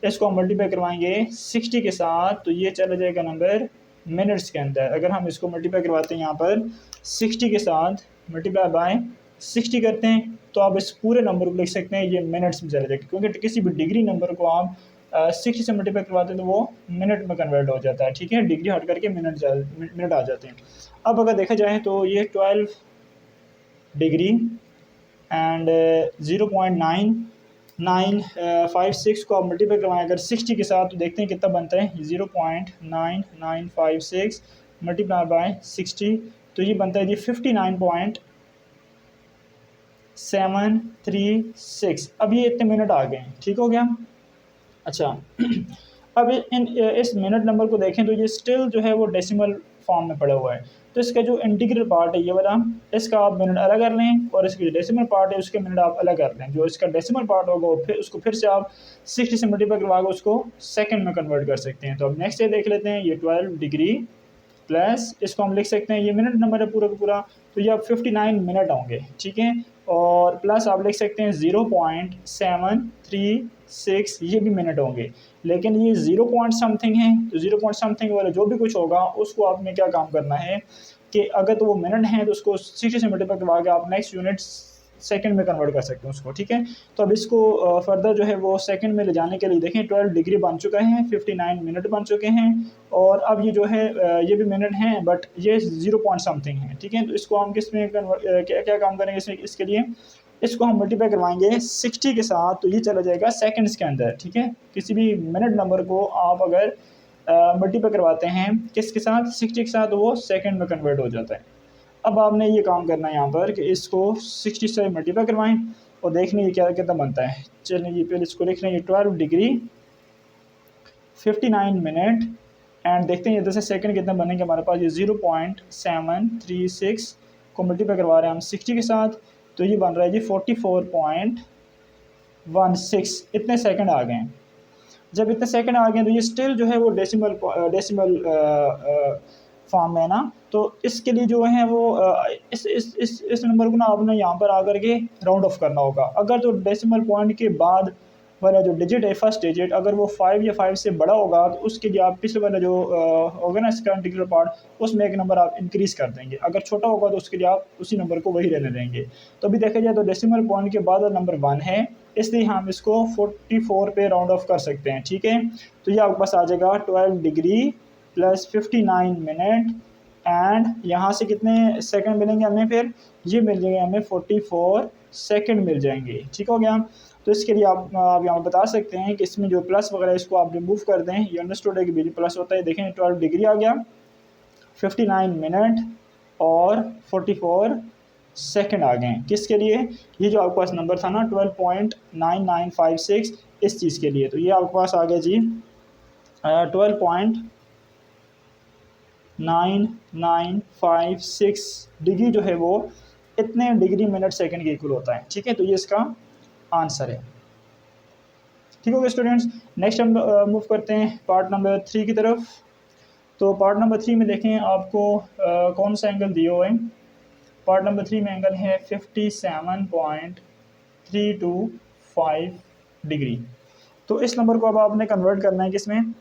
Speaker 1: इसको हम मल्टीप्लाई करवाएंगे 60 के साथ, तो ये चला जाएगा नंबर मिनट्स के अंदर। अगर हम इसको मल्टीप्लाई करवाते हैं यहाँ पर 60 के साथ, मल्टीप्लाई बाय 60 करते हैं, तो आप इस पूरे नंबर को लिख सकते हैं ये मिनट्स में चला जाएगा, क्योंकि किसी भी डिग्री नंबर को आप 60 से मल्टीप्लाई करवाते हैं तो वो मिनट में कन्वर्ट हो जाता है, ठीक है। डिग्री हट करके मिनट आ जाते हैं। अब अगर देखा जाए तो ये 12 डिग्री एंड 0.9956 को आप मल्टीप्लाई करवाएं अगर 60 के साथ, तो देखते हैं कितना बनता है, 0.9956 मल्टीप्लाई बाय 60, तो ये बनता है जी 59.736। अब ये इतने मिनट आ गए हैं, ठीक हो गया। अच्छा अब इस मिनट नंबर को देखें तो ये स्टिल जो है वो डेसिमल फॉर्म में पड़ा हुआ है, तो इसका जो इंटीग्रल पार्ट है ये वाला, इसका आप मिनट अलग कर लें और इसकी जो डेसिमल पार्ट है उसके मिनट आप अलग कर लें। जो इसका डेसिमल पार्ट होगा फिर उसको फिर से आप 60 से मल्टीप्लाई करवा के उसको सेकंड में कन्वर्ट कर सकते हैं। तो अब नेक्स्ट ये देख लेते हैं, ये 12 डिग्री प्लस इसको हम लिख सकते हैं, ये मिनट नंबर है पूरा का पूरा, तो ये अब 59 मिनट होंगे, ठीक है। और प्लस आप लिख सकते हैं 0.736, ये भी मिनट होंगे, लेकिन ये 0 पॉइंट समथिंग है, तो 0 पॉइंट समथिंग वाला जो भी कुछ होगा उसको आपने क्या काम करना है कि अगर तो वो मिनट हैं तो उसको 60 से मल्टीप्लाई करवा के आप नेक्स्ट यूनिट सेकंड में कन्वर्ट कर सकते हैं उसको, ठीक है। तो अब इसको फर्दर जो है वो सेकंड में ले जाने के लिए देखें 12 डिग्री बन चुका है, 59 मिनट बन चुके हैं, और अब ये जो है ये भी मिनट हैं बट ये 0 पॉइंट समथिंग है, ठीक है। तो इसको हम किस में क्या क्या काम करेंगे इसमें, इसके लिए इसको हम मल्टीप्लाई करवाएंगे 60 के साथ, तो ये चला जाएगा सेकंड्स के अंदर, ठीक है। किसी भी मिनट नंबर को आप अगर मल्टीप्लाई करवाते हैं किसके साथ, 60 के साथ, तो वो सेकंड में कन्वर्ट हो जाता है। अब आपने ये काम करना है यहाँ पर कि इसको 60 से मल्टीप्लाई करवाएं और देख लें ये क्या कितना बनता है। चलिए ये पहले इसको लिख रहे हैं, 12 डिग्री 59 मिनट एंड देखते हैं इधर से सेकंड कितना बनेंगे हमारे पास। ये 0.736 को मल्टीप्लाई करवा रहे हैं हम 60 के साथ, तो ये बन रहा है जी 44.16, इतने सेकंड आ गए हैं। जब इतने सेकंड आ गए तो ये स्टिल जो है वो डेसिमल फॉर्म में है ना, तो इसके लिए जो है वो इस नंबर को ना आपने यहाँ पर आकर के राउंड ऑफ करना होगा। अगर तो डेसिमल पॉइंट के बाद वाला जो डिजिट है, फर्स्ट डिजिट, अगर वो 5 या 5 से बड़ा होगा तो उसके लिए आप पिछले वाला जो होगा ना इसका इंटीग्रल पार्ट, उसमें एक नंबर आप इंक्रीज़ कर देंगे। अगर छोटा होगा तो उसके लिए आप उसी नंबर को वही रहने देंगे। तो अभी देखा जाए तो डेसिमल पॉइंट के बाद नंबर 1 है, इसलिए हम इसको 44 पे राउंड ऑफ कर सकते हैं, ठीक है। तो ये आपके पास आ जाएगा 12 डिग्री प्लस 59 मिनट एंड यहाँ से कितने सेकंड मिलेंगे हमें, फिर ये मिल जाएंगे हमें 44 सेकंड मिल जाएंगे, ठीक हो गया। तो इसके लिए आप यहाँ बता सकते हैं कि इसमें जो प्लस वगैरह इसको आप रिमूव कर दें, ये अंडरस्टूड है कि बीच प्लस होता है। देखें 12 डिग्री आ गया, 59 मिनट और 44 सेकंड आ गए। किसके लिए, ये जो आपके पास नंबर था ना 12.9956, इस चीज़ के लिए। तो ये आपके पास आ गया जी 12.9956 डिग्री जो है वो इतने डिग्री मिनट सेकंड के इक्वल होता है, ठीक है। तो ये इसका आंसर है, ठीक हो गया स्टूडेंट्स। नेक्स्ट हम मूव करते हैं पार्ट नंबर 3 की तरफ। तो पार्ट नंबर 3 में देखें आपको कौन सा एंगल दिया हुआ है। पार्ट नंबर 3 में एंगल है 57.325 डिग्री। तो इस नंबर को अब आपने कन्वर्ट करना है किसमें,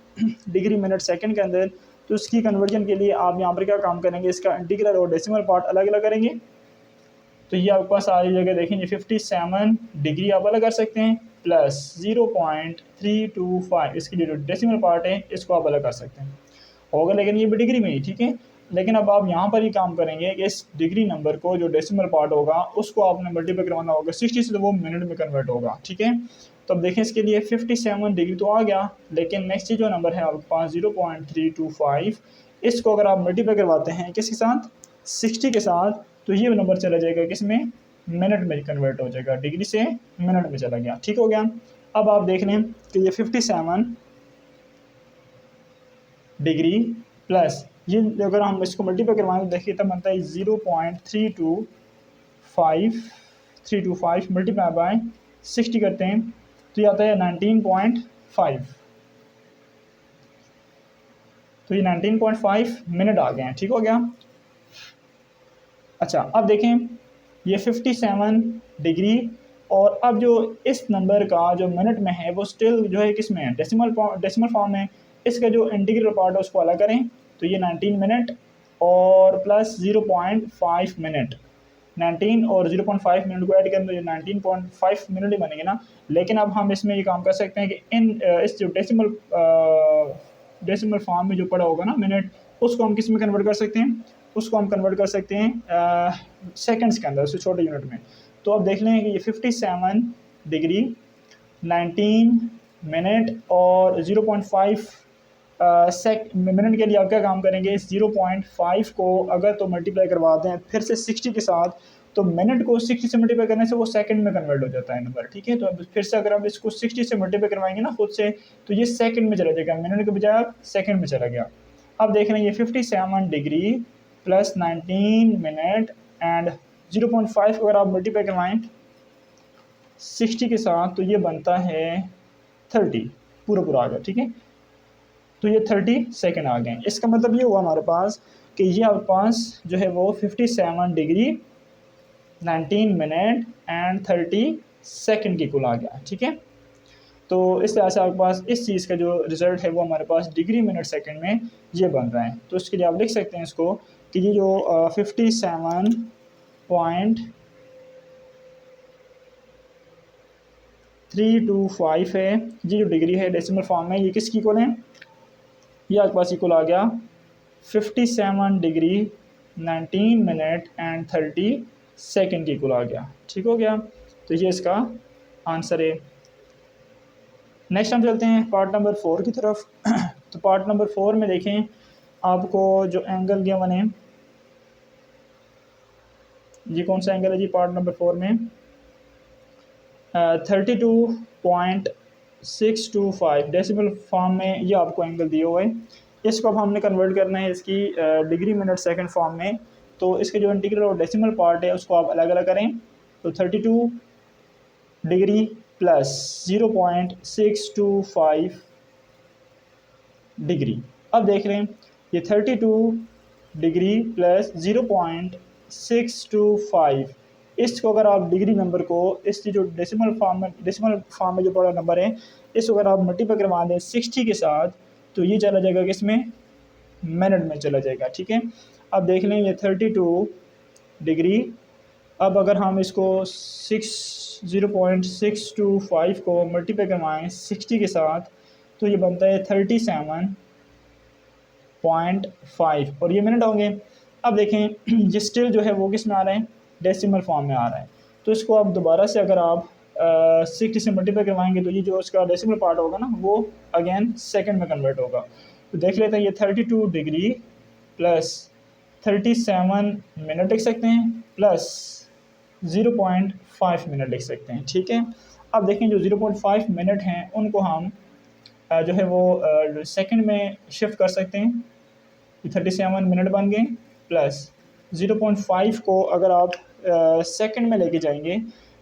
Speaker 1: डिग्री मिनट सेकंड के अंदर। तो उसकी कन्वर्जन के लिए आप यहाँ पर क्या काम करेंगे, इसका इंटीग्रल और डेसिमल पार्ट अलग अलग करेंगे। तो ये आपके पास आ जाएगा, देखेंगे 57 डिग्री आप अलग कर सकते हैं प्लस 0.325, इसकी जो डेसिमल पार्ट है इसको आप अलग कर सकते हैं, होगा लेकिन ये भी डिग्री में ही, ठीक है। लेकिन अब आप यहाँ पर ही काम करेंगे कि इस डिग्री नंबर को जो डेसिमल पार्ट होगा उसको आपने मल्टीप्लाई करवाना होगा 60 से, तो वो मिनट में कन्वर्ट होगा, ठीक है। तो अब देखें इसके लिए 57 डिग्री तो आ गया, लेकिन नेक्स्ट जो नंबर है आपके पास 0.325, इसको अगर आप मल्टीप्लाई करवाते हैं किसके साथ, 60 के साथ, तो ये नंबर चला जाएगा किसमें, मिनट में कन्वर्ट हो जाएगा, डिग्री से मिनट में चला गया। ठीक हो गया। अब आप देख लें कि ये 57 डिग्री प्लस ये अगर हम इसको मल्टीप्लाई करवाएं तो देखिए तब बनता है 0.325 मल्टीप्लाई बाय 60 करते हैं तो ये आता है 19.5। तो ये 19.5 मिनट आ गए हैं। ठीक हो गया। अच्छा अब देखें ये 57 डिग्री और अब जो इस नंबर का जो मिनट में है वो स्टिल जो है किस में है, डेसिमल फॉर्म में। इसका जो इंटीग्रल पार्ट है उसको अलग करें तो ये 19 मिनट और प्लस 0.5 मिनट, 19 और 0.5 मिनट को ऐड करें तो ये 19.5 मिनट ही बनेंगे ना। लेकिन अब हम इसमें ये काम कर सकते हैं कि इस जो डेसिमल फॉर्म में जो पड़ा होगा ना मिनट, उसको हम किस में कन्वर्ट कर सकते हैं, उसको हम कन्वर्ट कर सकते हैं सेकंड्स के अंदर, उससे छोटे यूनिट में। तो अब देख लें कि ये 57 डिग्री 19 मिनट और 0.5 मिनट के लिए आप क्या काम करेंगे, 0.5 को अगर तो मल्टीप्लाई करवा दें फिर से 60 के साथ तो मिनट को 60 से मल्टीप्लाई करने से वो सेकंड में कन्वर्ट हो जाता है नंबर। ठीक है। तो अब फिर से अगर आप इसको 60 से मल्टीप्लाई करवाएंगे ना खुद से तो ये सेकंड में चला जाएगा, मिनट के बजाय अब सेकंड में चला गया। अब देख रहे हैं ये 57 डिग्री प्लस 19 मिनट एंड 0.5 अगर आप मल्टीप्लाई करवाएं 60 के साथ तो ये बनता है 30, पूरा आ गया। ठीक है। तो ये 30 सेकेंड आ गए। इसका मतलब ये हुआ हमारे पास कि ये आपके पास जो है वो 57 डिग्री 19 मिनट एंड 30 सेकेंड की कुल आ गया। ठीक है। तो इस तरह से आपके पास इस चीज़ का जो रिज़ल्ट है वो हमारे पास डिग्री मिनट सेकंड में ये बन रहा है। तो इसके लिए आप लिख सकते हैं इसको कि ये जो 57.325 है, ये जो डिग्री है डेसिमल फॉर्म में, ये किसकी इक्वल है, ये आपके पास इक्वल आ गया 57 डिग्री 19 मिनट एंड 30 सेकेंड की इक्वल आ गया। ठीक हो गया। तो ये इसका आंसर है। नेक्स्ट हम चलते हैं पार्ट नंबर 4 की तरफ। तो पार्ट नंबर 4 में देखें आपको जो एंगल गिवन है, ये कौन सा एंगल है जी पार्ट नंबर 4 में, 32.625 डेसिमल फॉर्म में ये आपको एंगल दिए हुए हैं। इसको अब हमने कन्वर्ट करना है इसकी डिग्री मिनट सेकंड फॉर्म में। तो इसके जो इंटीग्रल और डेसिमल पार्ट है उसको आप अलग अलग करें। तो 32 डिग्री प्लस 0.625 डिग्री। अब देख रहे हैं ये 32 डिग्री प्लस 0.625, इसको अगर आप डिग्री नंबर को इस जो डेसिमल फॉर्म में जो बड़ा नंबर है इसको अगर आप मल्टीप्लाई करवा दें 60 के साथ तो ये चला जाएगा किसमें, मिनट में चला जाएगा। ठीक है। अब देख लें ये 32 डिग्री, अब अगर हम इसको 0.625 को मल्टीप्लाई करवाएं 60 के साथ तो ये बनता है 37.5 और ये मिनट होंगे। अब देखें ये स्टिल जो है वो किस में आ रहे हैं, डेसिमल फॉर्म में आ रहा है। तो इसको आप दोबारा से अगर आप 60 से मल्टीप्लाई करवाएंगे तो ये जो उसका डेसिमल पार्ट होगा ना वो अगेन सेकंड में कन्वर्ट होगा। तो देख लेते हैं ये 32 डिग्री प्लस 37 मिनट लिख सकते हैं प्लस 0.5 मिनट लिख सकते हैं। ठीक है। अब देखें जो 0.5 मिनट हैं उनको हम जो है वो सेकंड में शिफ्ट कर सकते हैं। 37 मिनट बन गए प्लस 0.5 को अगर आप सेकंड में लेके जाएंगे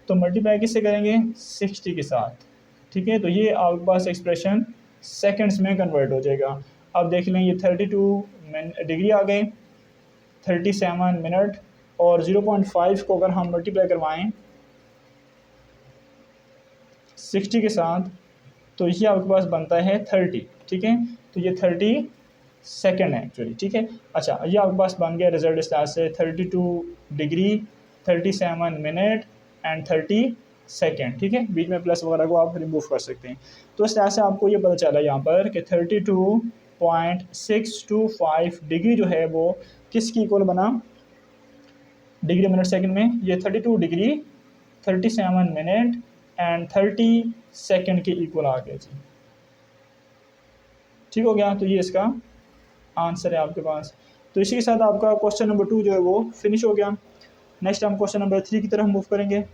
Speaker 1: तो मल्टीप्लाई किससे करेंगे, 60 के साथ। ठीक है। तो ये आपके पास एक्सप्रेशन सेकंड्स में कन्वर्ट हो जाएगा। अब देख लें ये 32 डिग्री आ गए, 37 मिनट और 0.5 को अगर हम मल्टीप्लाई करवाएं 60 के साथ तो ये आपके पास बनता है 30। ठीक है। तो ये 30 सेकेंड है एक्चुअली। ठीक है। अच्छा ये आपके पास बन गया रिजल्ट इस तरह से 32 डिग्री 37 मिनट एंड 30 सेकेंड। ठीक है। बीच में प्लस वगैरह को आप रिमूव कर सकते हैं। तो इस तरह से आपको ये पता चला यहाँ पर कि 32.625 डिग्री जो है वो किसकी इक्वल बना, डिग्री मिनट सेकंड में ये 32 डिग्री 37 मिनट एंड 30 सेकंड के इक्वल आ गया जी। ठीक हो गया। तो ये इसका आंसर है आपके पास। तो इसी के साथ आपका क्वेश्चन नंबर 2 जो है वो फिनिश हो गया। नेक्स्ट हम क्वेश्चन नंबर 3 की तरफ मूव करेंगे।